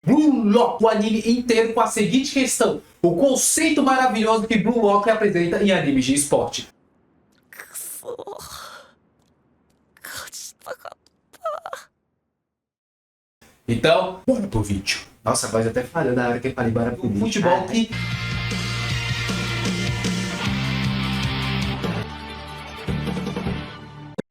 Blue Lock, o anime inteiro com a seguinte questão: o conceito maravilhoso que Blue Lock apresenta em animes de esporte. くそ勝ちたかった。 Então, bora pro vídeo. Nossa, a voz até falhou na hora que eu falei bora pro vídeo. Futebol que...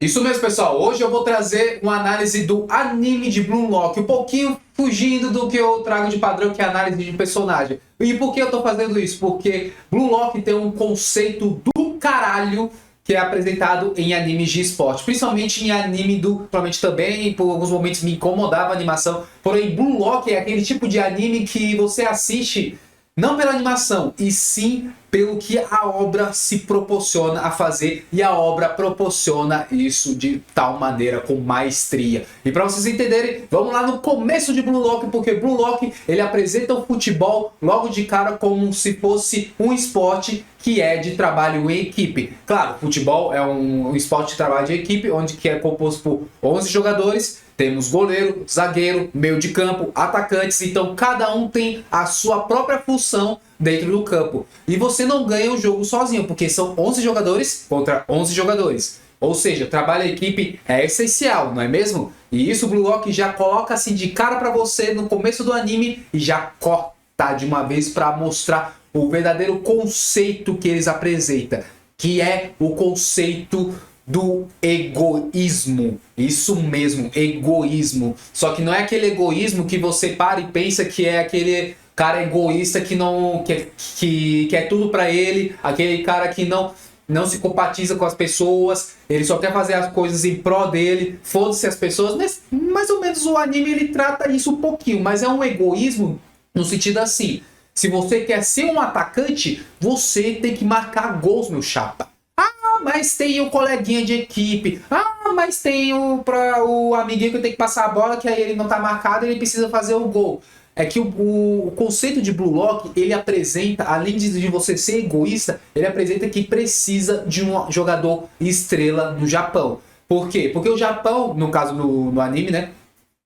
Isso mesmo, pessoal. Hoje eu vou trazer uma análise do anime de Blue Lock, um pouquinho fugindo do que eu trago de padrão, que é a análise de personagem. E por que eu tô fazendo isso? Porque Blue Lock tem um conceito do caralho que é apresentado em animes de esporte, principalmente em anime do... Provavelmente também, por alguns momentos me incomodava a animação, porém Blue Lock é aquele tipo de anime que você assiste não pela animação, e sim pelo que a obra se proporciona a fazer, e a obra proporciona isso de tal maneira, com maestria. E para vocês entenderem, vamos lá no começo de Blue Lock, porque Blue Lock ele apresenta o futebol logo de cara como se fosse um esporte que é de trabalho em equipe. Claro, futebol é um esporte de trabalho de equipe, onde que é composto por 11 jogadores, temos goleiro, zagueiro, meio de campo, atacantes, então cada um tem a sua própria função dentro do campo. E você não ganha o jogo sozinho, porque são 11 jogadores contra 11 jogadores. Ou seja, trabalho em equipe é essencial, não é mesmo? E isso o Blue Lock já coloca assim de cara para você no começo do anime e já corta de uma vez para mostrar o verdadeiro conceito que eles apresentam, que é o conceito do egoísmo. Isso mesmo, egoísmo. Só que não é aquele egoísmo que você para e pensa que é aquele cara egoísta que não que quer tudo para ele, aquele cara que não se compatiza com as pessoas, ele só quer fazer as coisas em pró dele, foda-se as pessoas. Mas, mais ou menos o anime ele trata isso um pouquinho, mas é um egoísmo no sentido assim: se você quer ser um atacante, você tem que marcar gols, meu chapa. Mas tem o coleguinha de equipe. Mas tem o amiguinho que tem que passar a bola, que aí ele não tá marcado e ele precisa fazer o gol. É que o conceito de Blue Lock, ele apresenta, além de você ser egoísta, ele apresenta que precisa de um jogador estrela no Japão. Por quê? Porque o Japão, no caso no anime, né,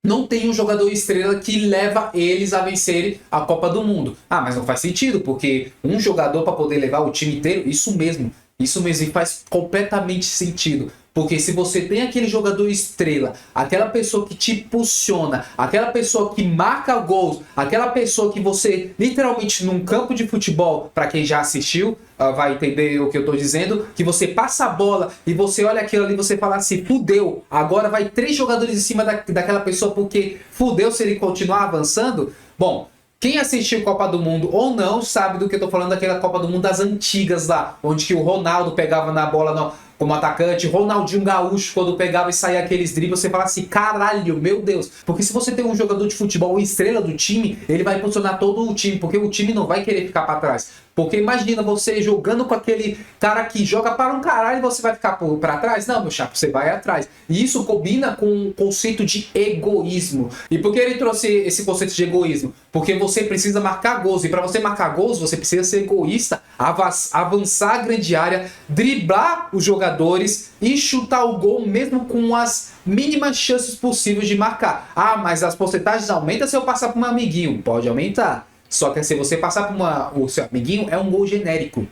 não tem um jogador estrela que leva eles a vencerem a Copa do Mundo. Mas não faz sentido, porque um jogador para poder levar o time inteiro, isso mesmo, e faz completamente sentido. Porque se você tem aquele jogador estrela, aquela pessoa que te impulsiona, aquela pessoa que marca gols, aquela pessoa que você, literalmente num campo de futebol, para quem já assistiu, vai entender o que eu estou dizendo, que você passa a bola e você olha aquilo ali e você fala assim: fudeu, agora vai 3 jogadores em cima daquela pessoa, porque fudeu se ele continuar avançando. Bom, quem assistiu Copa do Mundo ou não sabe do que eu tô falando, daquela Copa do Mundo das antigas lá, onde que o Ronaldo pegava na bola como atacante, Ronaldinho Gaúcho, quando pegava e saía aqueles dribles, você fala assim: caralho, meu Deus. Porque se você tem um jogador de futebol, estrela do time, ele vai impulsionar todo o time, porque o time não vai querer ficar para trás. Porque imagina você jogando com aquele cara que joga para um caralho e você vai ficar para trás? Não, meu chapa, você vai atrás. E isso combina com o conceito de egoísmo. E por que ele trouxe esse conceito de egoísmo? Porque você precisa marcar gols. E para você marcar gols, você precisa ser egoísta, avançar a grande área, driblar os jogadores e chutar o gol mesmo com as mínimas chances possíveis de marcar. Mas as porcentagens aumentam se eu passar para um amiguinho. Pode aumentar. Só que se você passar para o seu amiguinho, é um gol genérico.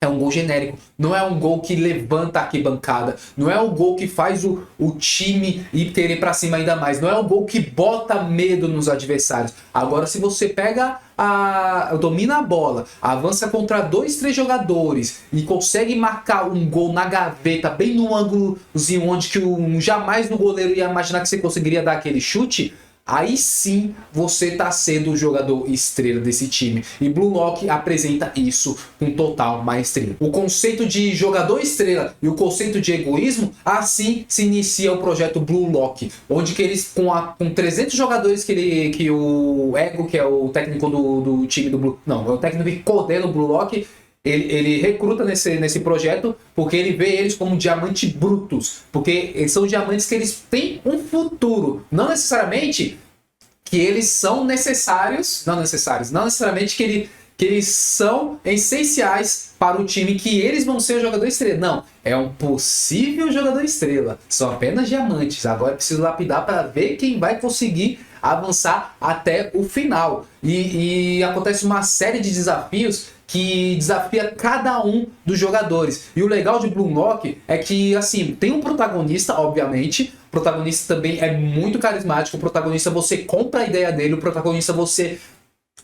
É um gol genérico. Não é um gol que levanta a arquibancada. Não é um gol que faz o time ir querer para cima ainda mais. Não é um gol que bota medo nos adversários. Agora, se você pega domina a bola, avança contra 2, 3 jogadores e consegue marcar um gol na gaveta, bem no ângulozinho onde que jamais no goleiro ia imaginar que você conseguiria dar aquele chute, aí sim você está sendo o jogador estrela desse time. E Blue Lock apresenta isso com total maestria. O conceito de jogador estrela e o conceito de egoísmo, assim se inicia o projeto Blue Lock, onde que eles, com 300 jogadores que o Ego, que é o técnico do time do Blue... Não, é o técnico que coordena o Blue Lock. Ele recruta nesse projeto porque ele vê eles como diamantes brutos. Porque eles são diamantes que eles têm um futuro. Não necessariamente que eles são necessários. Não necessariamente que eles são essenciais para o time, que eles vão ser o jogador estrela. Não, é um possível jogador estrela. São apenas diamantes. Agora é preciso lapidar para ver quem vai conseguir avançar até o final. E acontece uma série de desafios que desafia cada um dos jogadores. E o legal de Blue Lock é que, assim, tem um protagonista, obviamente. O protagonista também é muito carismático. O protagonista, você compra a ideia dele. O protagonista, você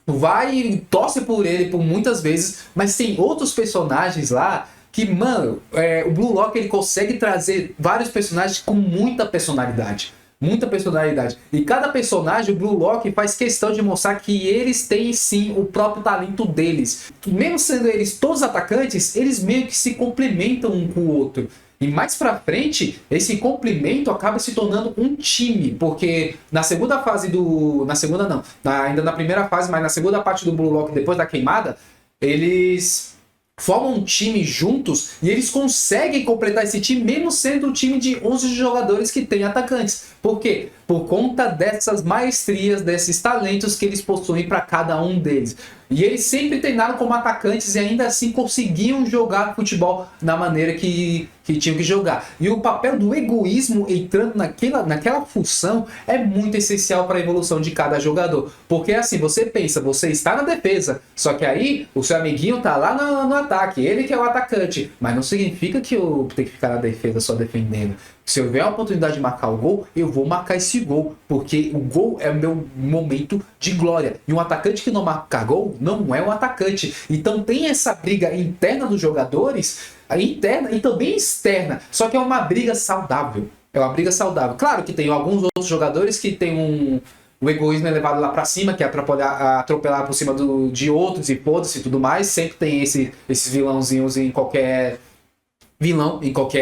vai e torce por ele por muitas vezes. Mas tem outros personagens lá que, mano, o Blue Lock, ele consegue trazer vários personagens com muita personalidade. Muita personalidade. E cada personagem, o Blue Lock faz questão de mostrar que eles têm sim o próprio talento deles. Mesmo sendo eles todos atacantes, eles meio que se complementam um com o outro. E mais pra frente, esse complemento acaba se tornando um time. Porque na segunda fase do... Na segunda não. Ainda na primeira fase, mas na segunda parte do Blue Lock, depois da queimada, eles formam um time juntos e eles conseguem completar esse time mesmo sendo um time de 11 jogadores que tem atacantes. Por quê? Por conta dessas maestrias, desses talentos que eles possuem para cada um deles. E eles sempre treinaram como atacantes e ainda assim conseguiam jogar futebol da maneira que tinham que jogar. E o papel do egoísmo entrando naquela função é muito essencial para a evolução de cada jogador. Porque assim, você pensa, você está na defesa, só que aí o seu amiguinho tá lá no ataque, ele que é o atacante. Mas não significa que eu tenho que ficar na defesa só defendendo. Se eu ver a oportunidade de marcar o gol, eu vou marcar esse gol, porque o gol é o meu momento de glória. E um atacante que não marca gol não é um atacante. Então tem essa briga interna dos jogadores, interna e também externa, só que é uma briga saudável. É uma briga saudável. Claro que tem alguns outros jogadores que tem o egoísmo elevado lá pra cima, que é atropelar por cima de outros e foda-se e tudo mais. Sempre tem esses vilãozinhos em qualquer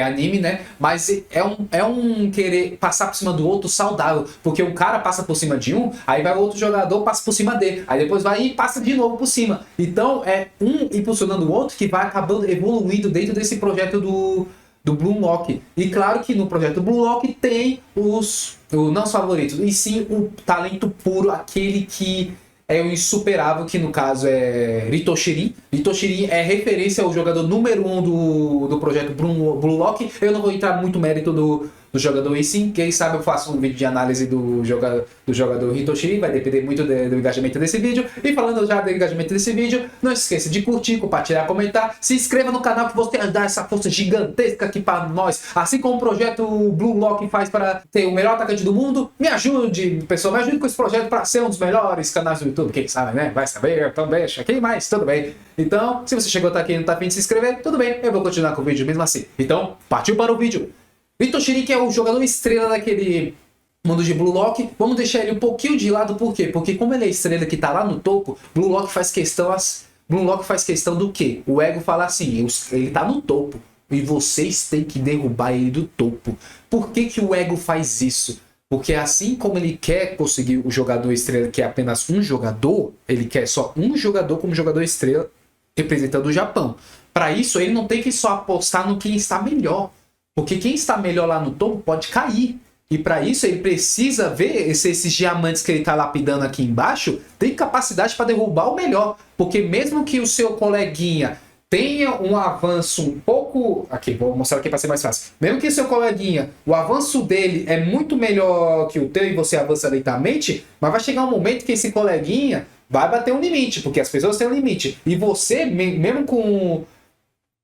anime, né? Mas é um querer passar por cima do outro saudável, porque um cara passa por cima de um, aí vai o outro jogador, passa por cima dele, aí depois vai e passa de novo por cima. Então é um impulsionando o outro que vai acabando evoluindo dentro desse projeto do Blue Lock. E claro que no projeto Blue Lock tem não os favoritos, e sim o talento puro, aquele que é o insuperável, que no caso é Rito Shirin. Rito Shirin é referência ao jogador número 1 do projeto Blue Lock. Eu não vou entrar muito mérito do jogador em si. Quem sabe eu faço um vídeo de análise do jogador Rito Shirin. Vai depender muito do engajamento desse vídeo. E falando já do engajamento desse vídeo, não se esqueça de curtir, compartilhar, comentar. Se inscreva no canal que você dá essa força gigantesca aqui para nós. Assim como o projeto Blue Lock faz para ter o melhor atacante do mundo. Me ajude, pessoal. Me ajude com esse projeto para ser um dos melhores canais do YouTube. Quem sabe, né? Vai saber, então deixa. Quem mais? Tudo bem. Então, se você chegou até aqui e não tá afim de se inscrever, tudo bem. Eu vou continuar com o vídeo mesmo assim. Então, partiu para o vídeo. Rito Shirin, que é o jogador estrela daquele mundo de Blue Lock, vamos deixar ele um pouquinho de lado, por quê? Porque como ele é estrela que tá lá no topo, Blue Lock faz questão do quê? O ego fala assim, ele tá no topo, e vocês têm que derrubar ele do topo. Por que que o ego faz isso? Porque assim como ele quer conseguir o jogador estrela, que é apenas um jogador, ele quer só um jogador como jogador estrela, representando o Japão. Para isso, ele não tem que só apostar no quem está melhor. Porque quem está melhor lá no topo pode cair. E para isso ele precisa ver esses diamantes que ele está lapidando aqui embaixo, tem capacidade para derrubar o melhor. Porque mesmo que o seu coleguinha tenha um avanço um pouco... Aqui, vou mostrar aqui para ser mais fácil. Mesmo que o seu coleguinha, o avanço dele é muito melhor que o teu e você avança lentamente, mas vai chegar um momento que esse coleguinha vai bater um limite, porque as pessoas têm um limite. E você, mesmo com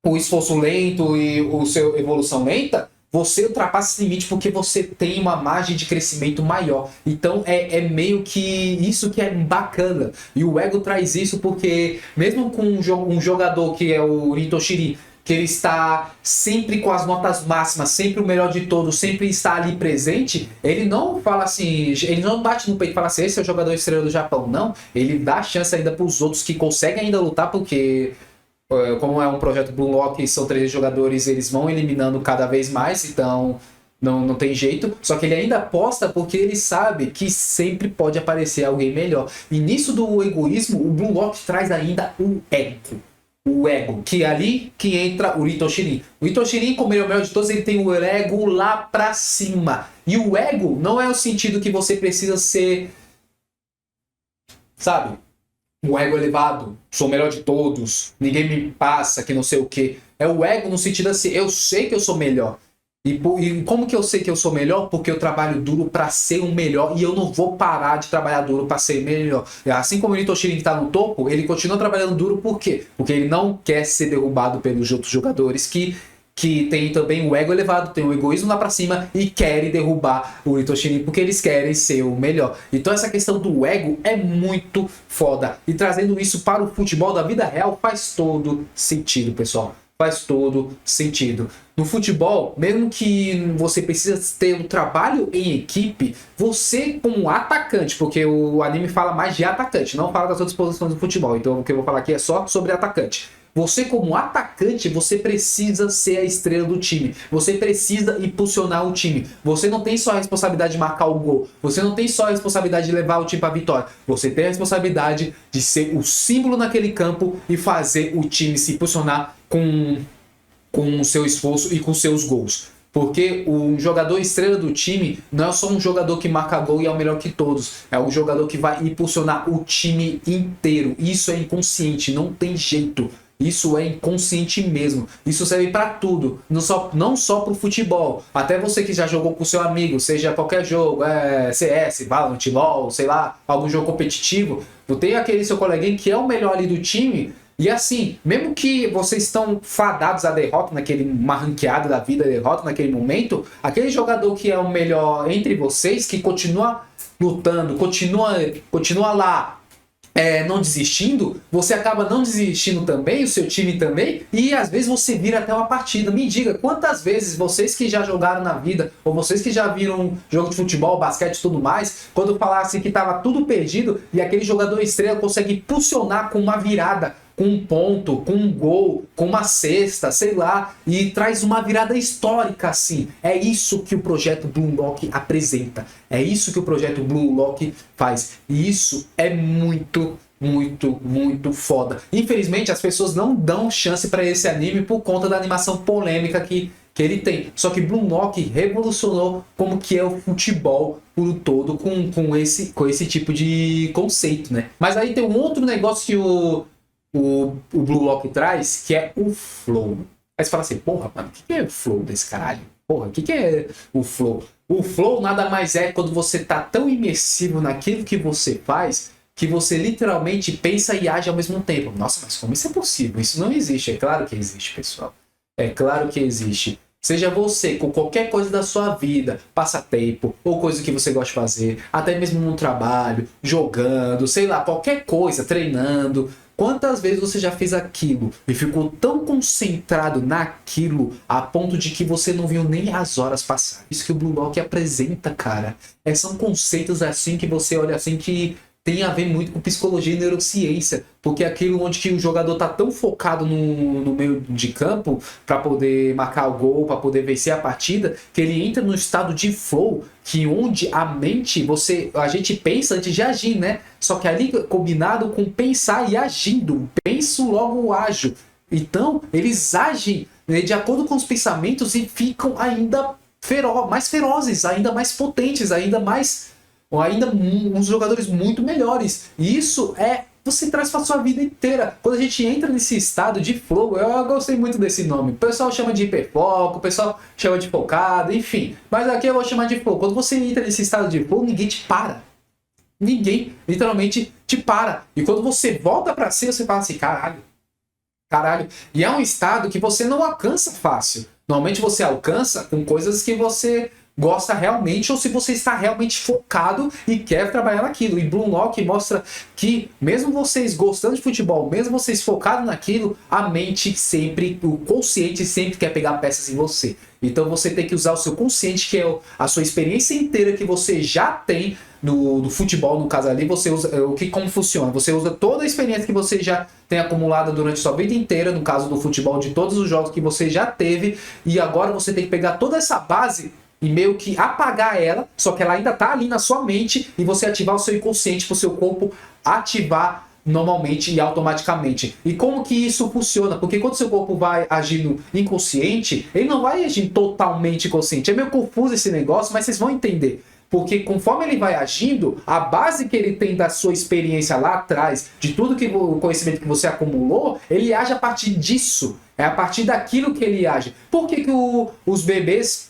o esforço lento e o seu evolução lenta, você ultrapassa esse limite porque você tem uma margem de crescimento maior. Então é meio que isso que é bacana. E o ego traz isso porque mesmo com um jogador que é o Rito Shirin, que ele está sempre com as notas máximas, sempre o melhor de todos, sempre está ali presente, ele não fala assim, ele não bate no peito e fala assim, esse é o jogador estrela do Japão. Não, ele dá chance ainda para os outros que conseguem ainda lutar, porque como é um projeto Blue Lock, são 13 jogadores, eles vão eliminando cada vez mais, então não tem jeito. Só que ele ainda aposta porque ele sabe que sempre pode aparecer alguém melhor. E nisso do egoísmo, o Blue Lock traz ainda o ego. O ego, que é ali que entra o Rito Shirin. O Rito Shirin, como ele é o melhor de todos, ele tem o ego lá pra cima. E o ego não é o sentido que você precisa ser, sabe? O ego elevado, sou o melhor de todos, ninguém me passa, que não sei o que. É o ego no sentido assim, eu sei que eu sou melhor. E como que eu sei que eu sou melhor? Porque eu trabalho duro para ser o melhor e eu não vou parar de trabalhar duro para ser melhor. Assim como o Nitoshiri que está no topo, ele continua trabalhando duro por quê? Porque ele não quer ser derrubado pelos outros jogadores que tem também o ego elevado, tem o egoísmo lá para cima e querem derrubar o Nitoshiri porque eles querem ser o melhor. Então essa questão do ego é muito foda. E trazendo isso para o futebol da vida real faz todo sentido, pessoal. Faz todo sentido. No futebol, mesmo que você precisa ter um trabalho em equipe, você como atacante, porque o anime fala mais de atacante, não fala das outras posições do futebol, então o que eu vou falar aqui é só sobre atacante. Você como atacante, você precisa ser a estrela do time. Você precisa impulsionar o time. Você não tem só a responsabilidade de marcar o gol. Você não tem só a responsabilidade de levar o time para a vitória. Você tem a responsabilidade de ser o símbolo naquele campo e fazer o time se impulsionar com o seu esforço e com seus gols. Porque o jogador estrela do time não é só um jogador que marca gol e é o melhor que todos. É um jogador que vai impulsionar o time inteiro. Isso é inconsciente, não tem jeito. Isso é inconsciente mesmo. Isso serve para tudo, não só para o futebol. Até você que já jogou com seu amigo, seja qualquer jogo, CS, Valorant, LoL, sei lá, algum jogo competitivo. Tem aquele seu coleguinha que é o melhor ali do time. E assim, mesmo que vocês estão fadados à derrota uma ranqueada da vida, derrota naquele momento, aquele jogador que é o melhor entre vocês, que continua lutando, continua lá, não desistindo, você acaba não desistindo também, o seu time também, e às vezes você vira até uma partida. Me diga, quantas vezes vocês que já jogaram na vida, ou vocês que já viram jogo de futebol, basquete e tudo mais, quando falassem que estava tudo perdido, e aquele jogador estrela consegue impulsionar com uma virada, com um ponto, com um gol, com uma cesta, sei lá, e traz uma virada histórica assim. É isso que o projeto Blue Lock apresenta. É isso que o projeto Blue Lock faz. E isso é muito, muito, muito foda. Infelizmente, as pessoas não dão chance para esse anime por conta da animação polêmica que ele tem. Só que Blue Lock revolucionou como que é o futebol por todo com esse tipo de conceito, né? Mas aí tem um outro negócio que o Blue Lock traz, que é o flow. Aí você fala assim, porra, mano, o que é o flow desse caralho? Porra, o que é o flow? O flow nada mais é quando você tá tão imersivo naquilo que você faz, que você literalmente pensa e age ao mesmo tempo. Nossa, mas como isso é possível? Isso não existe. É claro que existe, pessoal. É claro que existe. Seja você com qualquer coisa da sua vida, passatempo, ou coisa que você gosta de fazer, até mesmo no trabalho, jogando, sei lá, qualquer coisa, treinando. Quantas vezes você já fez aquilo e ficou tão concentrado naquilo a ponto de que você não viu nem as horas passar? Isso que o Blue Lock apresenta, cara. São conceitos assim que você olha assim que tem a ver muito com psicologia e neurociência, porque é aquilo onde que o jogador tá tão focado no meio de campo para poder marcar o gol, para poder vencer a partida, que ele entra no estado de flow, que onde a mente, a gente pensa antes de agir, né? Só que ali combinado com pensar e agindo, penso logo ajo. Então, eles agem, né, de acordo com os pensamentos e ficam ainda mais ferozes, ainda mais potentes, ainda uns jogadores muito melhores. E isso você traz para sua vida inteira. Quando a gente entra nesse estado de flow, eu gostei muito desse nome. O pessoal chama de hiperfoco, o pessoal chama de focado, enfim. Mas aqui eu vou chamar de flow. Quando você entra nesse estado de flow, ninguém te para. Ninguém, literalmente, te para. E quando você volta para si, você fala assim, caralho. E é um estado que você não alcança fácil. Normalmente você alcança com coisas que você gosta realmente, ou se você está realmente focado e quer trabalhar naquilo. E Blue Lock mostra que mesmo vocês gostando de futebol, mesmo vocês focados naquilo, a mente sempre, o consciente sempre quer pegar peças em você. Então você tem que usar o seu consciente, que é a sua experiência inteira que você já tem no futebol, no caso ali, você usa como funciona? Você usa toda a experiência que você já tem acumulada durante sua vida inteira, no caso do futebol, de todos os jogos que você já teve, e agora você tem que pegar toda essa base e meio que apagar ela, só que ela ainda tá ali na sua mente, e você ativar o seu inconsciente para o seu corpo ativar normalmente e automaticamente. E como que isso funciona? Porque quando seu corpo vai agindo inconsciente, ele não vai agir totalmente consciente. É meio confuso esse negócio, mas vocês vão entender. Porque conforme ele vai agindo, a base que ele tem da sua experiência lá atrás, de tudo que o conhecimento que você acumulou, ele age a partir disso. É a partir daquilo que ele age. Por que os bebês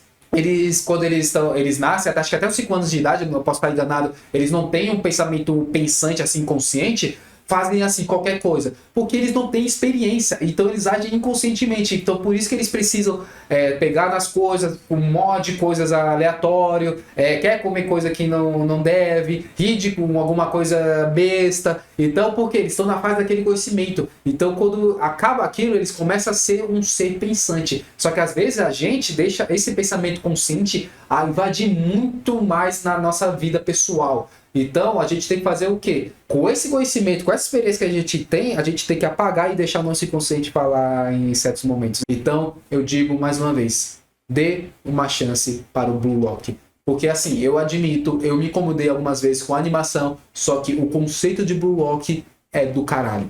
quando eles nascem, acho que até os 5 anos de idade, não posso estar enganado, eles não têm um pensamento pensante, assim, consciente, fazem, assim, qualquer coisa. Porque eles não têm experiência, então eles agem inconscientemente. Então, por isso que eles precisam pegar nas coisas, um mod, coisas aleatório, quer comer coisa que não deve, rir de alguma coisa besta. Então, porque eles estão na fase daquele conhecimento. Então, quando acaba aquilo, eles começam a ser um ser pensante. Só que, às vezes, a gente deixa esse pensamento consciente a invadir muito mais na nossa vida pessoal. Então, a gente tem que fazer o quê? Com esse conhecimento, com essa experiência que a gente tem que apagar e deixar o nosso inconsciente falar em certos momentos. Então, eu digo mais uma vez, dê uma chance para o Blue Lock. Porque assim, eu admito, eu me incomodei algumas vezes com a animação, só que o conceito de Blue Lock é do caralho.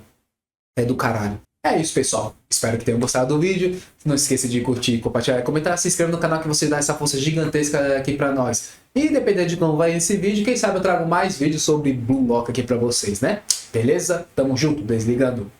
É do caralho. É isso, pessoal. Espero que tenham gostado do vídeo. Não esqueça de curtir, compartilhar, comentar, se inscreva no canal que você dá essa força gigantesca aqui pra nós. E dependendo de como vai esse vídeo, quem sabe eu trago mais vídeos sobre Blue Lock aqui pra vocês, né? Beleza? Tamo junto, desligando.